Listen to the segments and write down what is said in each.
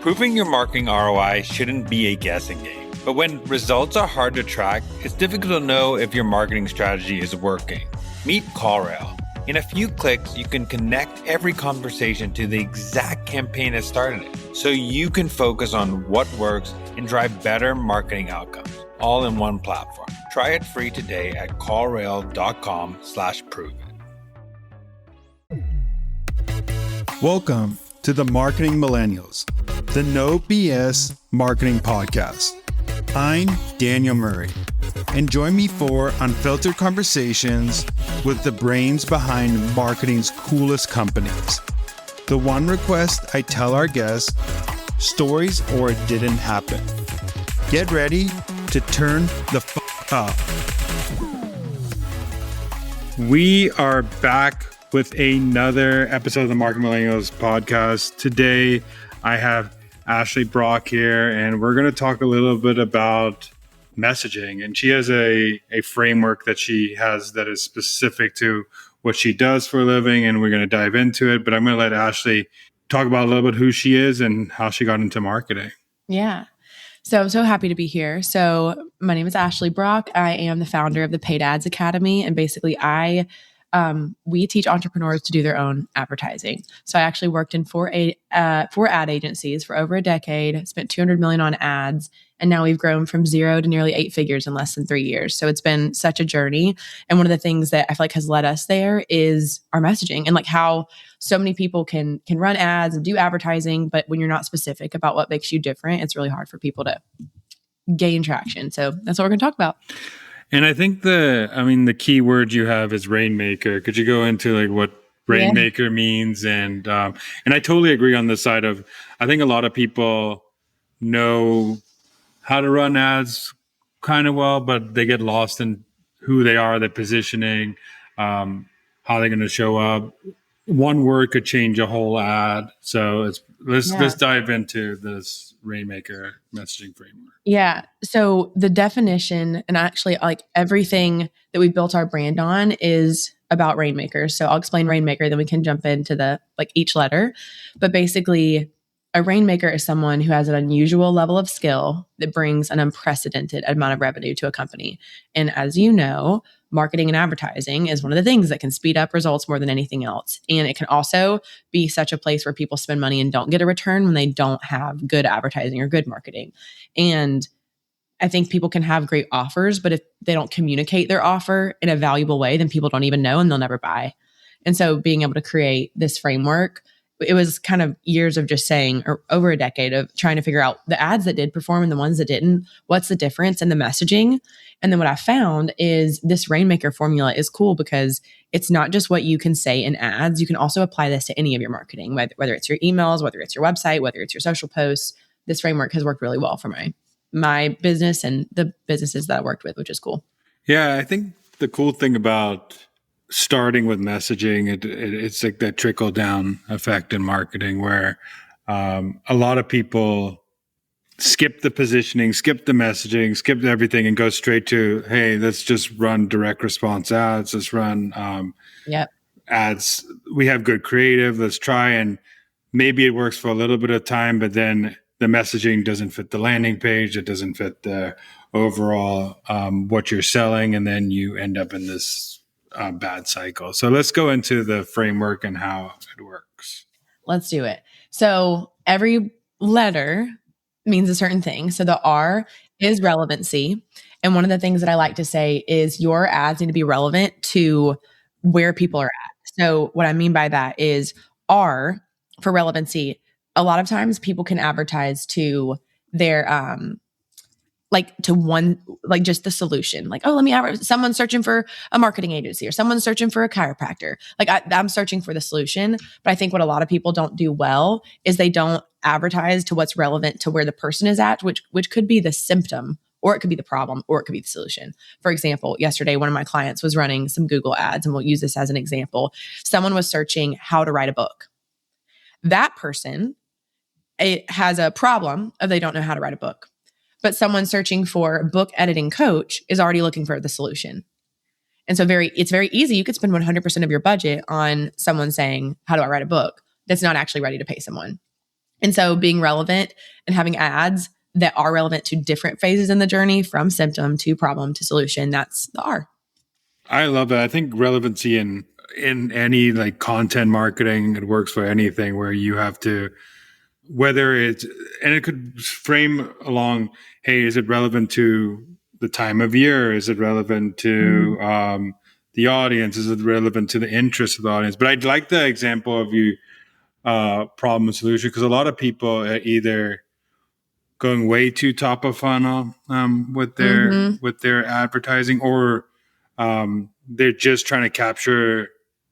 Proving your marketing ROI shouldn't be a guessing game. But when results are hard to track, it's difficult to know if your marketing strategy is working. Meet CallRail. In a few clicks, you can connect every conversation to the exact campaign that started it, so you can focus on what works and drive better marketing outcomes, all in one platform. Try it free today at callrail.com/proven. Welcome to the Marketing Millennials, the No BS Marketing Podcast. I'm Daniel Murray, and join me for unfiltered conversations with the brains behind marketing's coolest companies. The one request I tell our guests, stories or it didn't happen. Get ready to turn the up. We are back with another episode of the Marketing Millennials podcast. Today, I have Ashley Brock here, and we're going to talk a little bit about messaging. And she has a framework that she has that is specific to what she does for a living, and we're going to dive into it. But I'm going to let Ashley talk about a little bit who she is and how she got into marketing. Yeah. So I'm so happy to be here. So my name is Ashley Brock. I am the founder of the Paid Ads Academy, and basically we teach entrepreneurs to do their own advertising. So I actually worked in four ad agencies for over a decade, spent $200 million on ads, and now we've grown from 0 to nearly 8 figures in less than 3 years. So it's been such a journey. And one of the things that I feel like has led us there is our messaging and like how so many people can run ads and do advertising, but when you're not specific about what makes you different, it's really hard for people to gain traction. So that's what we're going to talk about. And I think the key word you have is Rainmaker. Could you go into like what Rainmaker means? And I totally agree on the side of, I think a lot of people know how to run ads kind of well, but they get lost in who they are, their positioning, how they're going to show up. One word could change a whole ad. So let's dive into this Rainmaker messaging framework. Yeah. So the definition and actually like everything that we built our brand on is about Rainmakers. So I'll explain Rainmaker, then we can jump into the like each letter. But basically, a Rainmaker is someone who has an unusual level of skill that brings an unprecedented amount of revenue to a company. And as you know, marketing and advertising is one of the things that can speed up results more than anything else. And it can also be such a place where people spend money and don't get a return when they don't have good advertising or good marketing. And I think people can have great offers, but if they don't communicate their offer in a valuable way, then people don't even know and they'll never buy. And so being able to create this framework, it was kind of years of just saying, or over a decade of trying to figure out the ads that did perform and the ones that didn't, what's the difference in the messaging. And then what I found is this Rainmaker formula is cool because it's not just what you can say in ads. You can also apply this to any of your marketing, whether it's your emails, whether it's your website, whether it's your social posts. This framework has worked really well for my business and the businesses that I worked with, which is cool. Yeah, I think the cool thing about starting with messaging, it's like that trickle down effect in marketing where a lot of people skip the positioning, skip the messaging, skip everything and go straight to, hey, let's just run direct response ads. Let's run ads. We have good creative. Let's try. And maybe it works for a little bit of time, but then the messaging doesn't fit the landing page. It doesn't fit the overall what you're selling. And then you end up in this bad cycle. So let's go into the framework and how it works. Let's do it. So every letter means a certain thing. So the R is relevancy. And one of the things that I like to say is your ads need to be relevant to where people are at. So what I mean by that is R for relevancy. A lot of times people can advertise to their just the solution. Like, oh, let me advertise. Someone's searching for a marketing agency or someone's searching for a chiropractor. Like I'm searching for the solution. But I think what a lot of people don't do well is they don't advertise to what's relevant to where the person is at, which could be the symptom, or it could be the problem, or it could be the solution. For example, yesterday, one of my clients was running some Google ads, and we'll use this as an example. Someone was searching how to write a book. That person, it has a problem of they don't know how to write a book. But someone searching for book editing coach is already looking for the solution. And so it's very easy. You could spend 100% of your budget on someone saying, how do I write a book? That's not actually ready to pay someone. And so being relevant and having ads that are relevant to different phases in the journey, from symptom to problem to solution, that's the R. I love that. I think relevancy in any like content marketing, it works for anything where you have to, whether it's, and it could frame along, hey, is it relevant to the time of year? Is it relevant to the audience? Is it relevant to the interest of the audience? But I'd like the example of you problem and solution, because a lot of people are either going way too top of funnel with their advertising, or they're just trying to capture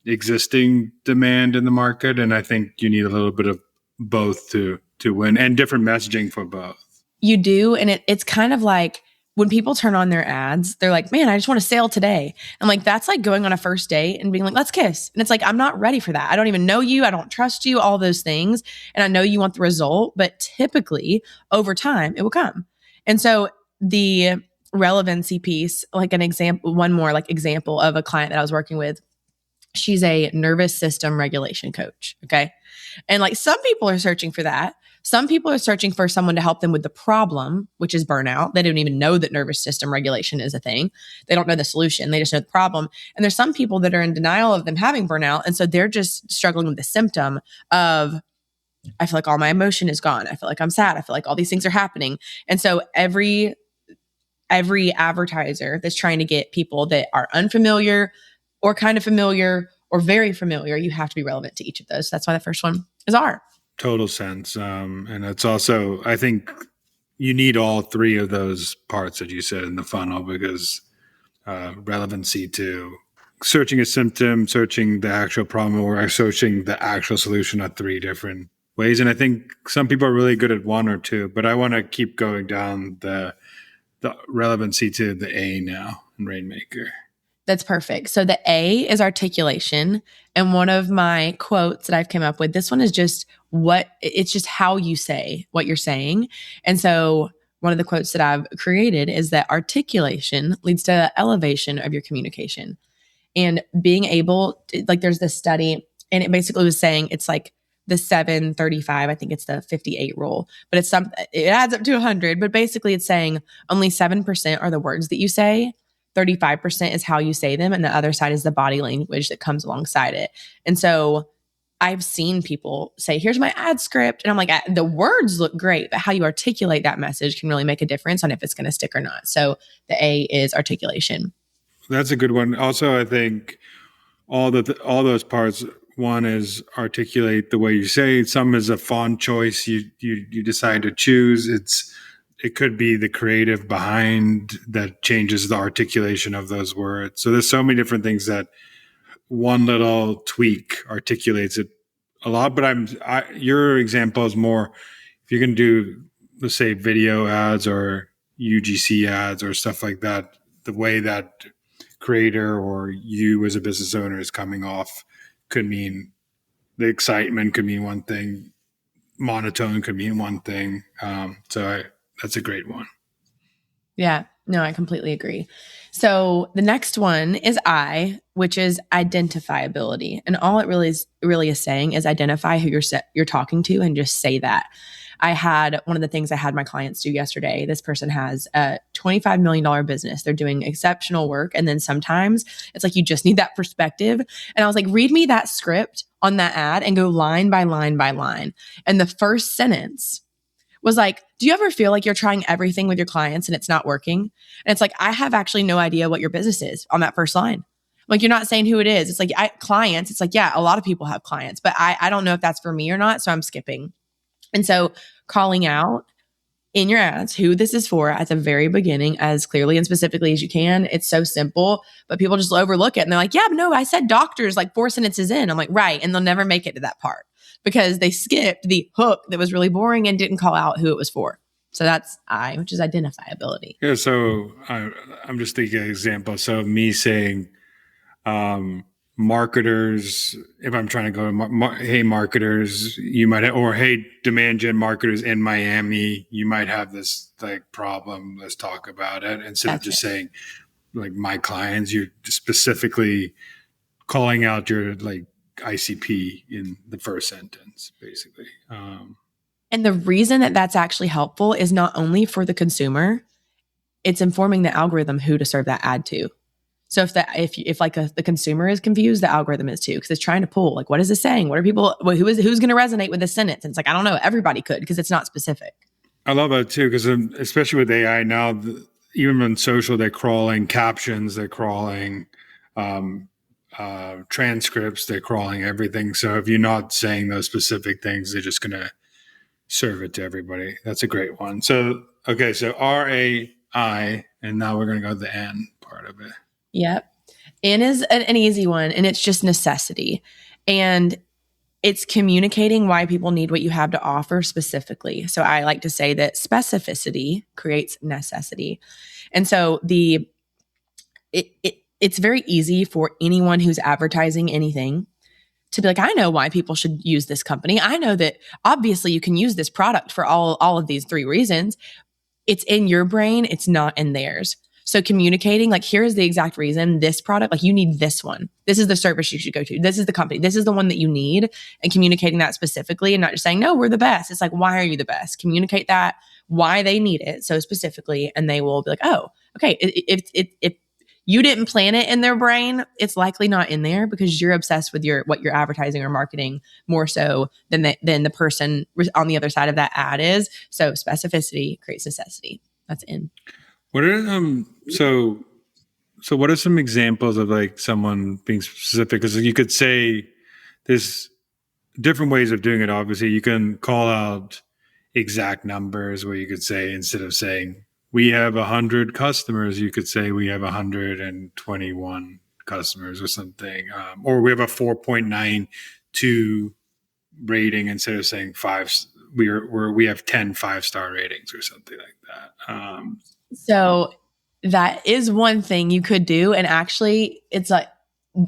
existing demand in the market. And I think you need a little bit of both to win, and different messaging for both. You do. And it's kind of like when people turn on their ads, they're like, man, I just want to sail today. And like, that's like going on a first date and being like, let's kiss. And it's like, I'm not ready for that. I don't even know you. I don't trust you, all those things. And I know you want the result, but typically over time it will come. And so the relevancy piece, like an example, one more like example of a client that I was working with. She's a nervous system regulation coach. Okay. And like some people are searching for that. Some people are searching for someone to help them with the problem, which is burnout. They don't even know that nervous system regulation is a thing. They don't know the solution. They just know the problem. And there's some people that are in denial of them having burnout. And so they're just struggling with the symptom of, I feel like all my emotion is gone. I feel like I'm sad. I feel like all these things are happening. And so every advertiser that's trying to get people that are unfamiliar or kind of familiar or very familiar, you have to be relevant to each of those. That's why the first one is R. Total sense. And it's also, I think you need all three of those parts that you said in the funnel, because relevancy to searching a symptom, searching the actual problem, or searching the actual solution are three different ways. And I think some people are really good at one or two, but I want to keep going down the relevancy to the A now in Rainmaker. That's perfect. So the A is articulation. And one of my quotes that I've come up with, this one is just it's just how you say what you're saying. And so one of the quotes that I've created is that articulation leads to elevation of your communication. And being able to, like, there's this study and it basically was saying it's like the 735, I think it's the 58 rule, but it adds up to 100, but basically it's saying only 7% are the words that you say. 35% is how you say them. And the other side is the body language that comes alongside it. And so I've seen people say, here's my ad script. And I'm like, the words look great, but how you articulate that message can really make a difference on if it's going to stick or not. So the A is articulation. That's a good one. Also, I think all those parts, one is articulate the way you say. Some is a font choice you decide to choose. It could be the creative behind that changes the articulation of those words. So there's so many different things that one little tweak articulates it a lot. But your example is more, if you're going to do, let's say, video ads or UGC ads or stuff like that, the way that creator or you as a business owner is coming off could mean, the excitement could mean one thing, monotone could mean one thing. That's a great one. Yeah, no, I completely agree. So the next one is I, which is identifiability. And all it really is saying is identify who you're talking to and just say that. I had one of the things I had my clients do yesterday. This person has a $25 million business. They're doing exceptional work. And then sometimes it's like, you just need that perspective. And I was like, read me that script on that ad and go line by line by line. And the first sentence was like, do you ever feel like you're trying everything with your clients and it's not working? And it's like, I have actually no idea what your business is on that first line. Like, you're not saying who it is. It's like, clients. It's like, yeah, a lot of people have clients, but I don't know if that's for me or not. So I'm skipping. And so calling out in your ads who this is for at the very beginning as clearly and specifically as you can. It's so simple, but people just overlook it. And they're like, yeah, but no, I said doctors like 4 sentences in. I'm like, right. And they'll never make it to that part because they skipped the hook that was really boring and didn't call out who it was for. So that's I, which is identifiability. Yeah. So I'm just thinking an example. So me saying, marketers, if I'm trying to go, hey, marketers, you might have, or hey, demand gen marketers in Miami, you might have this like problem. Let's talk about it. Instead of just saying like my clients, you're specifically calling out your like ICP in the first sentence, basically. And the reason that that's actually helpful is not only for the consumer, it's informing the algorithm who to serve that ad to. So if the consumer is confused, the algorithm is too, because it's trying to pull, like, what is this saying? What are people, who's going to resonate with this sentence? And it's like, I don't know, everybody could, because it's not specific. I love that too, because especially with AI now, even on social, they're crawling captions, they're crawling transcripts, they're crawling everything. So if you're not saying those specific things, they're just going to serve it to everybody. That's a great one. So, okay, so RAI, and now we're going to go to the N part of it. Yep. N is an easy one, and it's just necessity. And it's communicating why people need what you have to offer specifically. So I like to say that specificity creates necessity. And so it's very easy for anyone who's advertising anything to be like, I know why people should use this company. I know that obviously you can use this product for all of these 3 reasons. It's in your brain. It's not in theirs. So communicating, like, here's the exact reason this product, like, you need this one. This is the service you should go to. This is the company. This is the one that you need. And communicating that specifically and not just saying, no, we're the best. It's like, why are you the best? Communicate that, why they need it so specifically. And they will be like, oh, okay. If you didn't plant it in their brain, it's likely not in there because you're obsessed with what you're advertising or marketing more so than the person on the other side of that ad is. So specificity creates necessity. That's in. What are so what are some examples of like someone being specific? Because you could say there's different ways of doing it. Obviously, you can call out exact numbers where you could say, instead of saying we have 100 customers, you could say we have 121 customers or something, or we have a 4.92 rating instead of saying 5. We have 10 5-star ratings or something like that. So that is one thing you could do. And actually, it's like,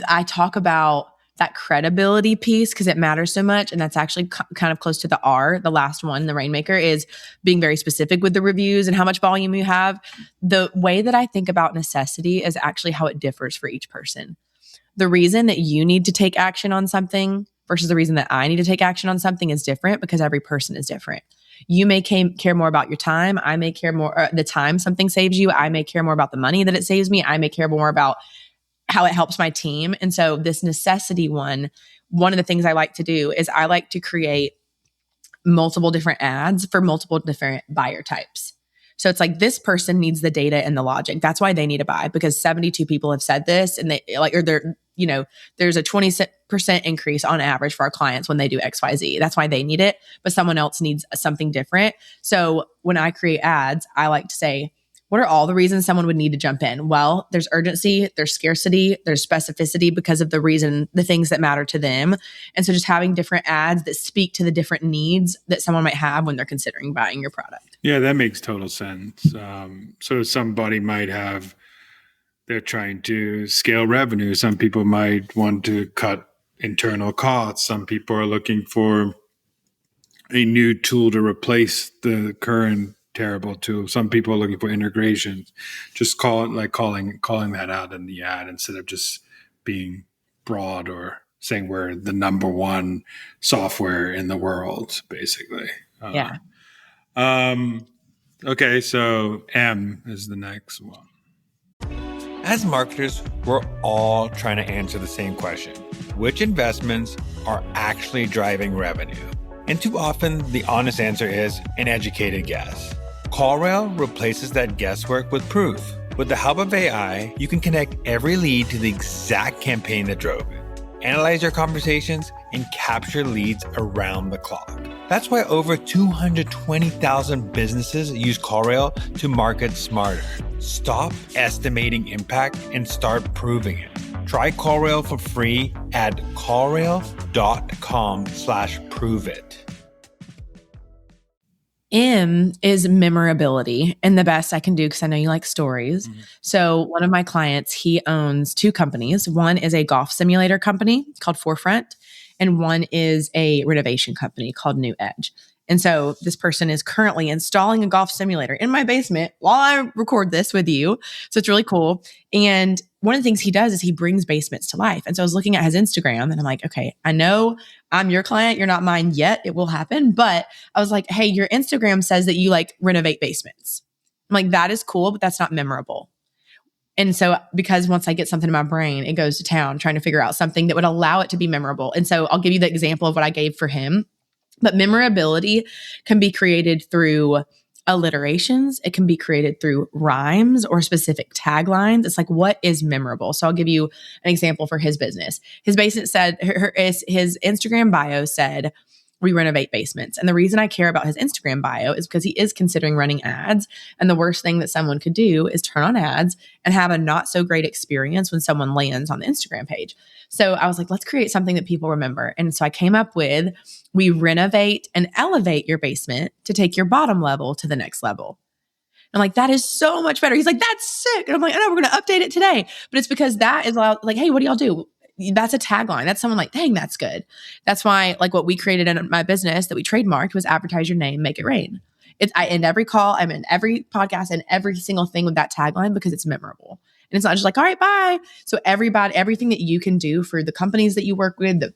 I talk about that credibility piece because it matters so much. And that's actually kind of close to the R, the last one, the Rainmaker, is being very specific with the reviews and how much volume you have. The way that I think about necessity is actually how it differs for each person. The reason that you need to take action on something versus the reason that I need to take action on something is different because every person is different. You may care more about your time. I may care more the time something saves you. I may care more about the money that it saves me. I may care more about how it helps my team. And so this necessity one of the things I like to do is I like to create multiple different ads for multiple different buyer types. So it's like, this person needs the data and the logic. That's why they need to buy, because 72 people have said this, and there's a 20% increase on average for our clients when they do XYZ. That's why they need it, but someone else needs something different. So when I create ads, I like to say, what are all the reasons someone would need to jump in? Well, there's urgency, there's scarcity, there's specificity because of the things that matter to them. And so just having different ads that speak to the different needs that someone might have when they're considering buying your product. Yeah, that makes total sense. So somebody might they're trying to scale revenue. Some people might want to cut internal costs. Some people are looking for a new tool to replace the current terrible tool. Some people are looking for integrations. Just calling that out in the ad instead of just being broad or saying we're the number one software in the world, basically. Yeah. Okay, so M is the next one. As marketers, we're all trying to answer the same question. Which investments are actually driving revenue? And too often, the honest answer is an educated guess. CallRail replaces that guesswork with proof. With the help of AI, you can connect every lead to the exact campaign that drove it, analyze your conversations, and capture leads around the clock. That's why over 220,000 businesses use CallRail to market smarter. Stop estimating impact and start proving it. Try CallRail for free at callrail.com/prove it. M is memorability, and the best I can do, because I know you like stories. Mm-hmm. So one of my clients, he owns 2 companies. One is a golf simulator company called Forefront, and one is a renovation company called New Edge. And so this person is currently installing a golf simulator in my basement while I record this with you. So it's really cool. And one of the things he does is he brings basements to life. And so I was looking at his Instagram and I'm like, okay, I know I'm your client. You're not mine yet. It will happen. But I was like, hey, your Instagram says that you like renovate basements. I'm like, that is cool, but that's not memorable. And so because once I get something in my brain, it goes to town trying to figure out something that would allow it to be memorable. And so I'll give you the example of what I gave for him. But memorability can be created through alliterations. It can be created through rhymes or specific taglines. It's like, what is memorable? So I'll give you an example for his business. His business said, his Instagram bio said, we renovate basements. And the reason I care about his Instagram bio is because he is considering running ads. And the worst thing that someone could do is turn on ads and have a not so great experience when someone lands on the Instagram page. So I was like, let's create something that people remember. And so I came up with, we renovate and elevate your basement to take your bottom level to the next level. I'm like, that is so much better. He's like, that's sick. And I'm like, I know, we're going to update it today. But it's because that is like, hey, what do y'all do? That's a tagline. That's someone like, dang, that's good. That's why like what we created in my business that we trademarked was advertise your name, make it rain. I end every call, I'm in every podcast and every single thing with that tagline because it's memorable. And it's not just like, all right, bye. So everything that you can do for the companies that you work with, the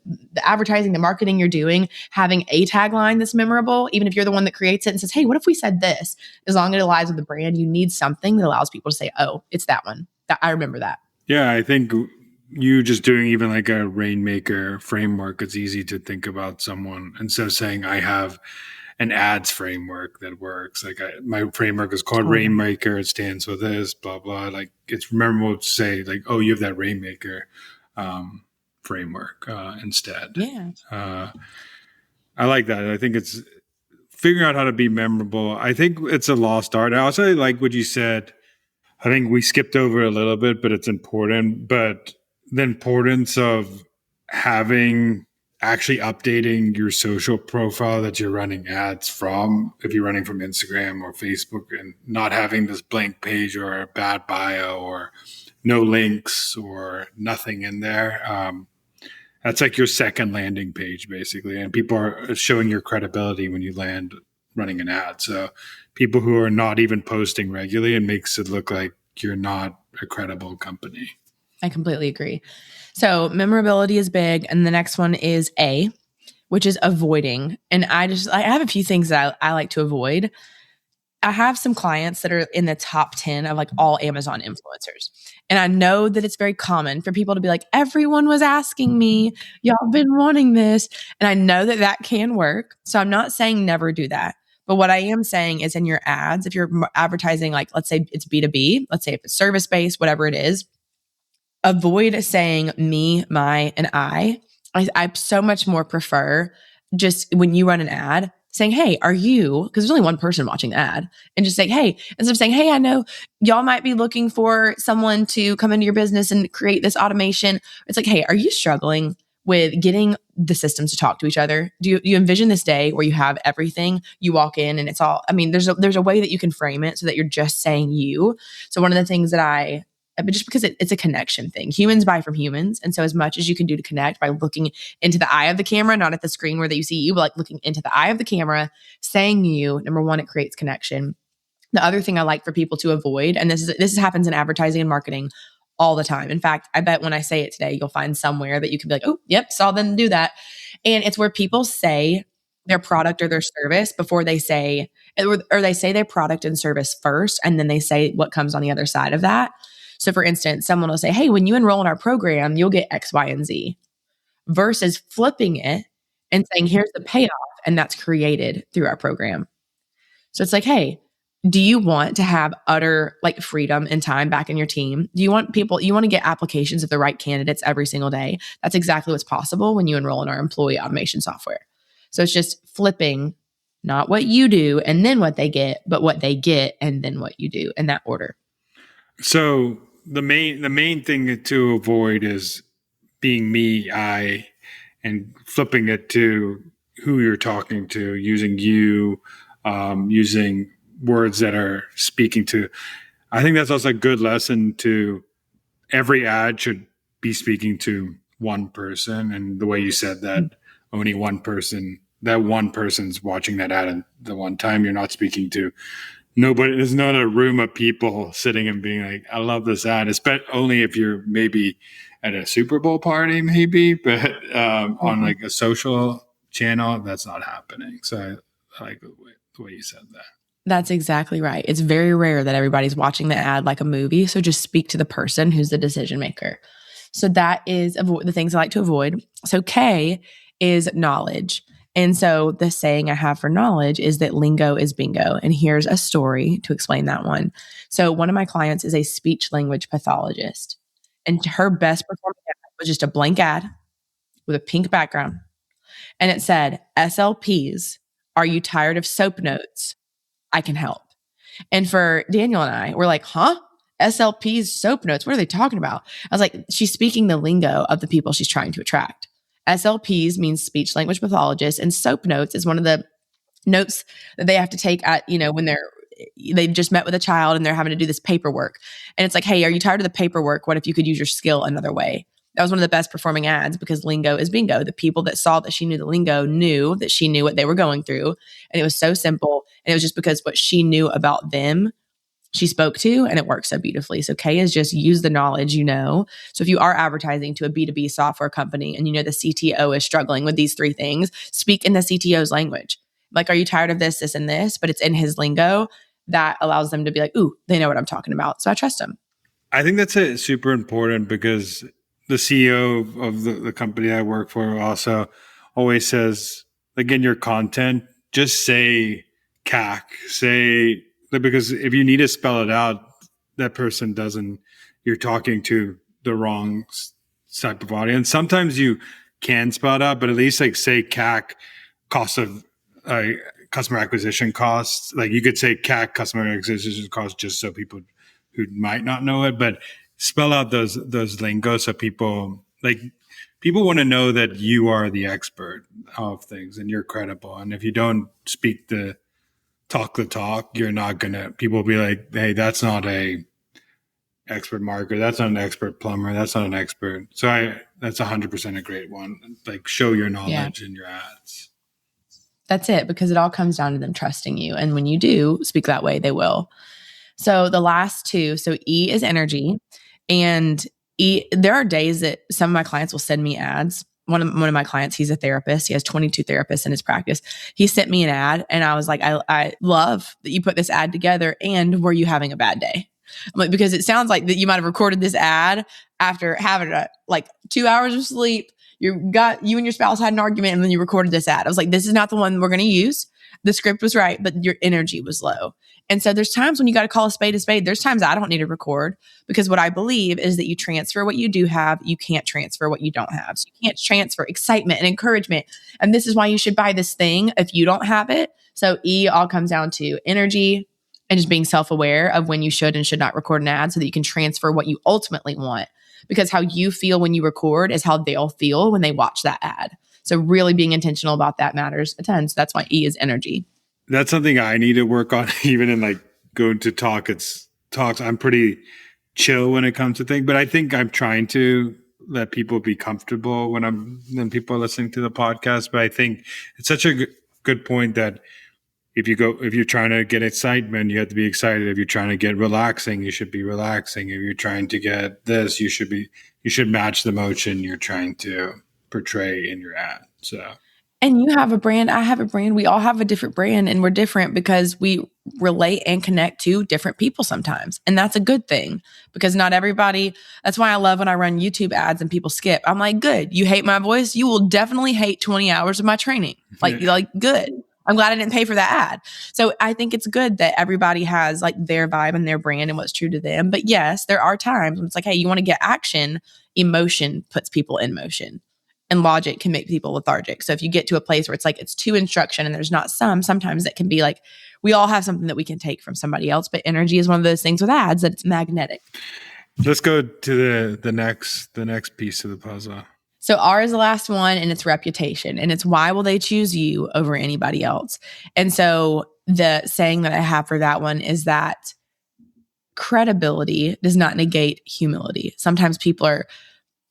advertising, the marketing you're doing, having a tagline that's memorable, even if you're the one that creates it and says, hey, what if we said this? As long as it aligns with the brand, you need something that allows people to say, oh, it's that one. I remember that. Yeah, I think you just doing even like a Rainmaker framework, it's easy to think about someone instead of saying I have an ads framework that works. Like my framework is called Rainmaker. It stands for this, blah, blah. Like it's memorable to say like, oh, you have that Rainmaker framework instead. Yeah. I like that. I think it's figuring out how to be memorable. I think it's a lost art. I also like what you said. I think we skipped over a little bit, but it's important. But the importance of actually updating your social profile that you're running ads from, if you're running from Instagram or Facebook, and not having this blank page or a bad bio or no links or nothing in there. That's like your second landing page, basically. And people are showing your credibility when you land running an ad. So people who are not even posting regularly, it makes it look like you're not a credible company. I completely agree. So memorability is big. And the next one is A, which is avoiding. And I have a few things that I like to avoid. I have some clients that are in the top 10 of like all Amazon influencers. And I know that it's very common for people to be like, everyone was asking me, y'all been wanting this. And I know that that can work. So I'm not saying never do that. But what I am saying is in your ads, if you're advertising, like, let's say it's B2B, let's say if it's service-based, whatever it is, avoid saying me, my, and I so much more prefer just when you run an ad saying, hey, are you, because there's only one person watching the ad, and just say, hey, instead of saying, hey, I know y'all might be looking for someone to come into your business and create this automation. It's like, hey, are you struggling with getting the systems to talk to each other? Do you envision this day where you have everything, you walk in and it's all, I mean, there's a way that you can frame it so that you're just saying you. So one of the things that but just because it's a connection thing. Humans buy from humans. And so as much as you can do to connect by looking into the eye of the camera, not at the screen where you see you, but like looking into the eye of the camera, saying you, number one, it creates connection. The other thing I like for people to avoid, and this happens in advertising and marketing all the time. In fact, I bet when I say it today, you'll find somewhere that you can be like, oh, yep, saw them do that. And it's where people say their product or their service before they say, or they say their product and service first, and then they say what comes on the other side of that. So for instance, someone will say, hey, when you enroll in our program, you'll get X, Y, and Z, versus flipping it and saying, here's the payoff. And that's created through our program. So it's like, hey, do you want to have utter like freedom and time back in your team? Do you want to get applications of the right candidates every single day? That's exactly what's possible when you enroll in our employee automation software. So it's just flipping, not what you do and then what they get, but what they get and then what you do in that order. So the main thing to avoid is being me, I, and flipping it to who you're talking to, using you, using words that are speaking to. I think that's also a good lesson to every ad should be speaking to one person. And the way you said that only one person, that one person's watching that ad at the one time, you're not speaking to there's not a room of people sitting and being like, I love this ad. It's only if you're maybe at a Super Bowl party, maybe, but on like a social channel, that's not happening. So I like the way you said that. That's exactly right. It's very rare that everybody's watching the ad like a movie. So just speak to the person who's the decision maker. So that is the things I like to avoid. So K is knowledge. And so the saying I have for knowledge is that lingo is bingo. And here's a story to explain that one. So one of my clients is a speech language pathologist. And her best performing ad was just a blank ad with a pink background. And it said, SLPs, are you tired of soap notes? I can help. And for Daniel and I, we're like, huh? SLPs, soap notes, what are they talking about? I was like, she's speaking the lingo of the people she's trying to attract. SLPs means speech language pathologist, and soap notes is one of the notes that they have to take at, when they just met with a child and they're having to do this paperwork. And it's like, hey, are you tired of the paperwork? What if you could use your skill another way? That was one of the best performing ads because lingo is bingo. The people that saw that she knew the lingo knew that she knew what they were going through. And it was so simple. And it was just because what she knew about them, she spoke to, and it worked so beautifully. So K is just use the knowledge you know. So if you are advertising to a B2B software company and the CTO is struggling with these three things, speak in the CTO's language. Like, are you tired of this, this, and this? But it's in his lingo. That allows them to be like, ooh, they know what I'm talking about. So I trust them. I think that's super important because the CEO of the company I work for also always says, like, in your content, just say CAC, because if you need to spell it out, that person you're talking to the wrong type of audience. Sometimes you can spell it out, but at least like say CAC, cost of customer acquisition costs. Like you could say CAC, customer acquisition costs, just so people who might not know it, but spell out those lingo so people want to know that you are the expert of things and you're credible. And if you don't talk the talk, you're not gonna. People will be like, "Hey, that's not a expert marketer. That's not an expert plumber. That's not an expert." So that's 100% a great one. Like show your knowledge in your ads. That's it, because it all comes down to them trusting you. And when you do speak that way, they will. So the last two, so E is energy. And there are days that some of my clients will send me ads. One of my clients, he's a therapist. He has 22 therapists in his practice. He sent me an ad and I was like, I love that you put this ad together. And were you having a bad day? I'm like, because it sounds like that you might have recorded this ad after having 2 hours of sleep. You and your spouse had an argument and then you recorded this ad. I was like, this is not the one we're going to use. The script was right, but your energy was low. And so there's times when you got to call a spade a spade. There's times I don't need to record, because what I believe is that you transfer what you do have. You can't transfer what you don't have. So you can't transfer excitement and encouragement. And this is why you should buy this thing if you don't have it. So E all comes down to energy and just being self-aware of when you should and should not record an ad so that you can transfer what you ultimately want. Because how you feel when you record is how they'll feel when they watch that ad. So really being intentional about that matters a ton. So that's why E is energy. That's something I need to work on, even in going to talks. I'm pretty chill when it comes to things, but I think I'm trying to let people be comfortable when people are listening to the podcast. But I think it's such a good point that if you're trying to get excitement, you have to be excited. If you're trying to get relaxing, you should be relaxing. If you're trying to get this, you should match the emotion you're trying to portray in your ad. So. And you have a brand, I have a brand, we all have a different brand, and we're different because we relate and connect to different people sometimes. And that's a good thing, because not everybody, that's why I love when I run YouTube ads and people skip. I'm like, good, you hate my voice? You will definitely hate 20 hours of my training. Good. I'm glad I didn't pay for that ad. So I think it's good that everybody has their vibe and their brand and what's true to them. But yes, there are times when it's like, hey, you want to get action, emotion puts people in motion. And logic can make people lethargic. So if you get to a place where it's too instruction and there's not sometimes it can be we all have something that we can take from somebody else. But energy is one of those things with ads that it's magnetic. Let's go to the next piece of the puzzle. So R is the last one, and it's reputation. And it's why will they choose you over anybody else? And so the saying that I have for that one is that credibility does not negate humility. Sometimes people are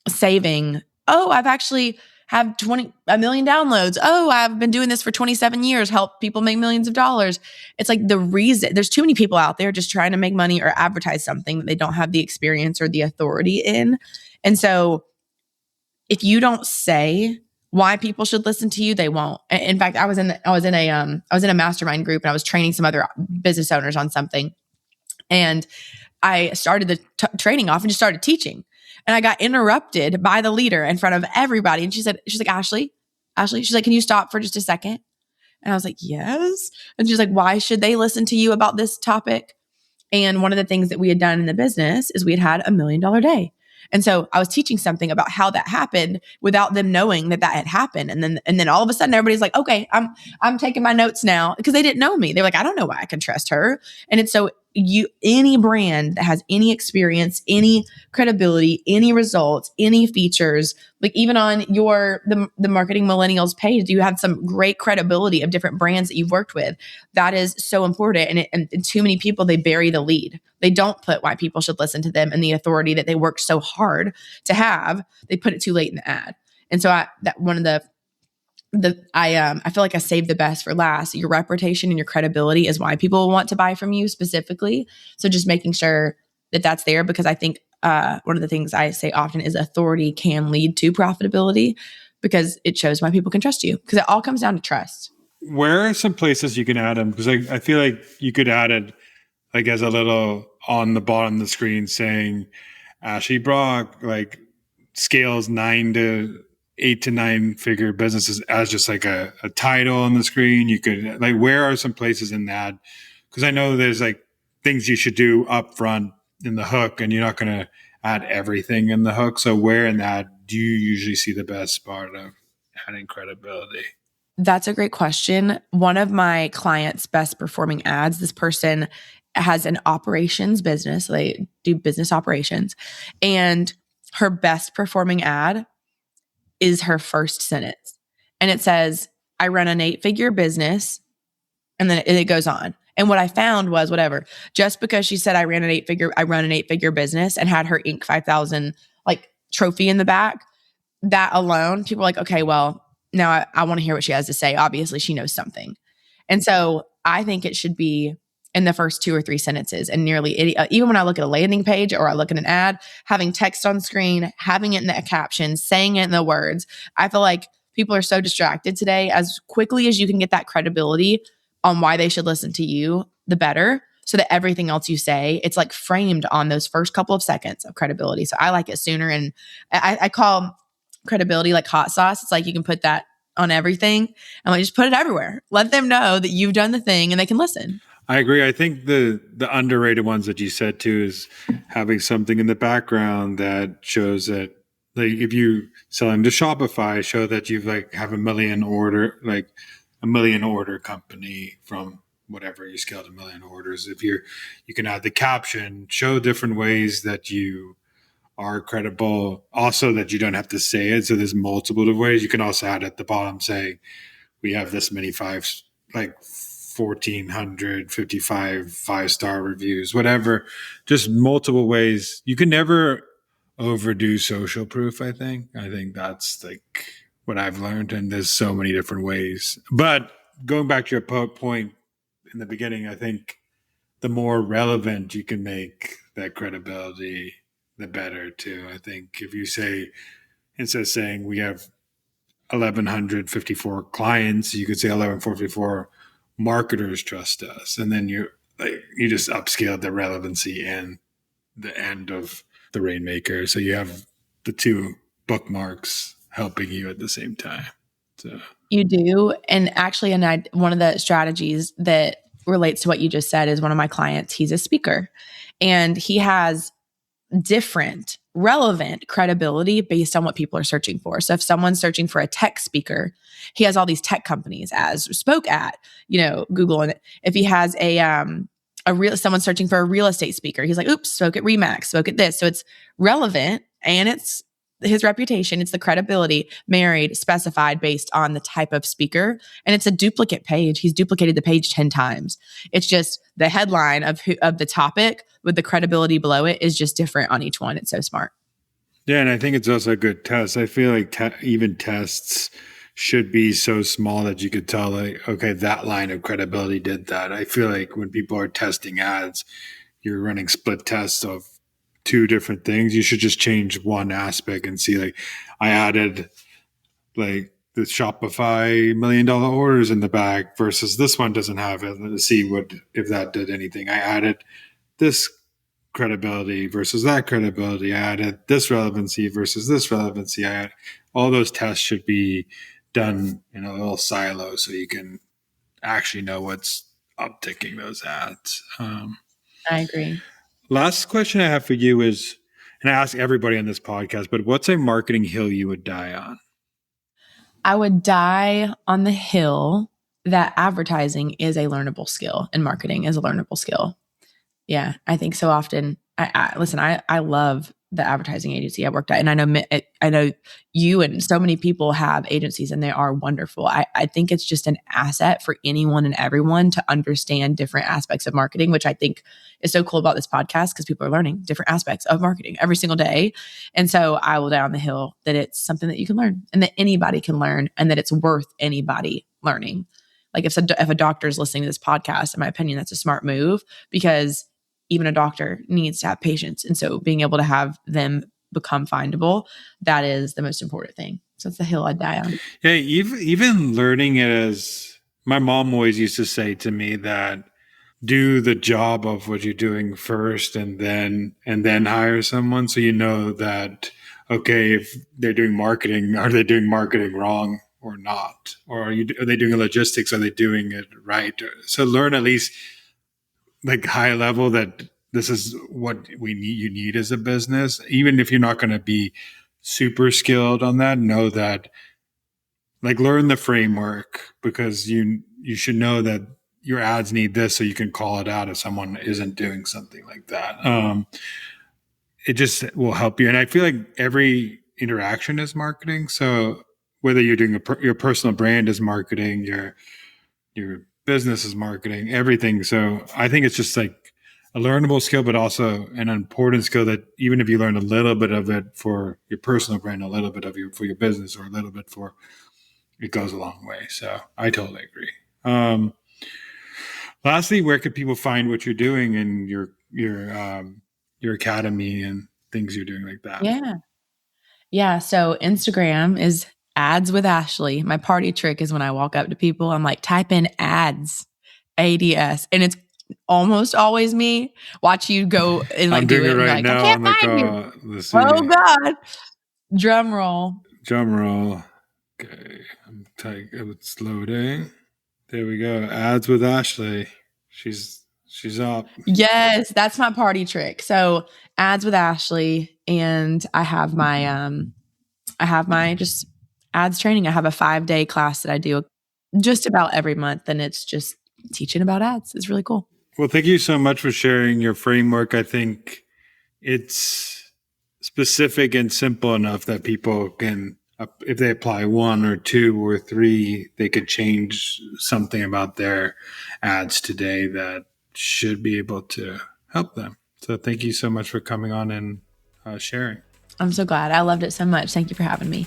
saving, I've actually have 1 million downloads. Oh, I've been doing this for 27 years, help people make millions of dollars. It's like the reason there's too many people out there just trying to make money or advertise something that they don't have the experience or the authority in. And so if you don't say why people should listen to you, they won't. In fact, I was in a mastermind group and I was training some other business owners on something. And I started the training off and just started teaching. And I got interrupted by the leader in front of everybody. And she's like, Ashley, she's like, can you stop for just a second? And I was like, yes. And she's like, why should they listen to you about this topic? And one of the things that we had done in the business is we had $1 million day. And so I was teaching something about how that happened without them knowing that had happened. And then all of a sudden everybody's like, okay, I'm taking my notes now, because they didn't know me. They're like, I don't know why I can trust her. And it's so any brand that has any experience, any credibility, any results, any features, like even on the Marketing Millennials page, you have some great credibility of different brands that you've worked with. That is so important. And too many people, they bury the lead. They don't put why people should listen to them and the authority that they worked so hard to have. They put it too late in the ad. And so I feel like I saved the best for last. Your reputation and your credibility is why people will want to buy from you specifically. So just making sure that that's there, because I think one of the things I say often is authority can lead to profitability, because it shows why people can trust you, because it all comes down to trust. Where are some places you can add them? Because I feel like you could add it like as a little on the bottom of the screen saying Ashley Brock like scales 8 to 9 figure businesses as just like a title on the screen. You could like, where are some places in that? Because I know there's like things you should do up front in the hook, and you're not going to add everything in the hook. So where in that do you usually see the best part of adding credibility? That's a great question. One of my clients' best performing ads, this person has an operations business. They do business operations, and her best performing ad is her first sentence. And it says, I run an 8-figure business. And then it goes on. And what I found was just because she said I run an 8-figure business and had her Inc. 5000 like trophy in the back, that alone, people are like, okay, well, now I want to hear what she has to say. Obviously she knows something. And so I think it should be in the first 2 or 3 sentences. And even when I look at a landing page or I look at an ad, having text on screen, having it in the caption, saying it in the words, I feel like people are so distracted today. As quickly as you can get that credibility on why they should listen to you, the better. So that everything else you say, it's like framed on those first couple of seconds of credibility. So I like it sooner. And I call credibility like hot sauce. It's like you can put that on everything and like just put it everywhere. Let them know that you've done the thing and they can listen. I agree. I think the underrated ones that you said too is having something in the background that shows that, like, if you selling to Shopify, show that you've like have a million order company from whatever you scaled 1 million orders. If you can add the caption, show different ways that you are credible. Also that you don't have to say it. So there's multiple ways. You can also add at the bottom, say, we have this many 1,455 5-star reviews, whatever, just multiple ways. You can never overdo social proof. I think that's like what I've learned. And there's so many different ways, but going back to your point in the beginning, I think the more relevant you can make that credibility, the better too. I think if you say, instead of saying we have 1,154 clients, you could say 1,154 marketers trust us. And then you just upscaled the relevancy and the end of the Rainmaker. So you have the 2 bookmarks helping you at the same time. So you do. And actually, one of the strategies that relates to what you just said is one of my clients, he's a speaker and he has different relevant credibility based on what people are searching for. So if someone's searching for a tech speaker, he has all these tech companies as spoke at, Google. And if he has someone searching for a real estate speaker, he's like, oops, spoke at Remax, spoke at this. So it's relevant and it's his reputation, it's the credibility married, specified based on the type of speaker. And it's a duplicate page. He's duplicated the page 10 times. It's just the headline of the topic with the credibility below it is just different on each one. It's so smart. Yeah, and I think it's also a good test. I feel like even tests should be so small that you could tell, like, okay, that line of credibility did that. I feel like when people are testing ads, you're running split tests of two different things. You should just change one aspect and see, like, I added like the Shopify $1 million orders in the back versus this one doesn't have it. Let's see what if that did anything. I added this credibility versus that credibility. I added this relevancy versus this relevancy. All those tests should be done in a little silo so you can actually know what's upticking those ads. I agree. Last question I have for you is, and I ask everybody on this podcast, but what's a marketing hill you would die on? I would die on the hill that advertising is a learnable skill and marketing is a learnable skill. Yeah, I think so often. I love the advertising agency I worked at, and I know you and so many people have agencies, and they are wonderful. I think it's just an asset for anyone and everyone to understand different aspects of marketing, which I think is so cool about this podcast because people are learning different aspects of marketing every single day. And so I will die on the hill that it's something that you can learn and that anybody can learn, and that it's worth anybody learning. Like if a doctor is listening to this podcast, in my opinion, that's a smart move because even a doctor needs to have patients. And so being able to have them become findable, that is the most important thing. So it's the hill I'd die on. Yeah, even learning it, as my mom always used to say to me, that do the job of what you're doing first and then hire someone, so you know that, okay, if they're doing marketing, are they doing marketing wrong or not? Or are they doing logistics? Are they doing it right? So learn at least like high level that this is what you need as a business. Even if you're not going to be super skilled on that, know that, like, learn the framework, because you should know that your ads need this, so you can call it out if someone isn't doing something like that. It just will help you. And I feel like every interaction is marketing. So whether you're doing your personal brand is marketing, your business is marketing, everything. So I think it's just like a learnable skill, but also an important skill that even if you learn a little bit of it for your personal brand, a little bit of for your business, or a little bit for, it goes a long way. So I totally agree. Lastly, where could people find what you're doing in your academy and things you're doing like that? Yeah. So Instagram is Ads with Ashley. My party trick is when I walk up to people, I'm like, type in ads, ADS. And it's almost always me. Watch you go and like I'm do doing it. it right like, now. I can't find you. Let's see. Oh God. Drum roll. Okay. It's loading. There we go. Ads with Ashley. She's up. Yes, that's my party trick. So Ads with Ashley, and I have my just ads training. I have a 5-day class that I do just about every month, and it's just teaching about ads. It's really cool. Well, thank you so much for sharing your framework. I think it's specific and simple enough that people can, if they apply 1 or 2 or 3, they could change something about their ads today that should be able to help them. So thank you so much for coming on and sharing. I'm so glad. I loved it so much. Thank you for having me.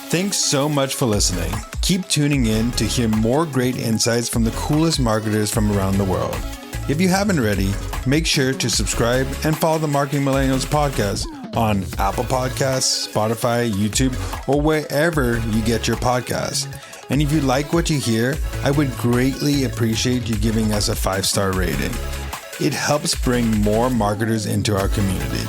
Thanks so much for listening. Keep tuning in to hear more great insights from the coolest marketers from around the world. If you haven't already, make sure to subscribe and follow the Marketing Millennials podcast on Apple Podcasts, Spotify, YouTube, or wherever you get your podcasts. And if you like what you hear, I would greatly appreciate you giving us a 5-star rating. It helps bring more marketers into our community.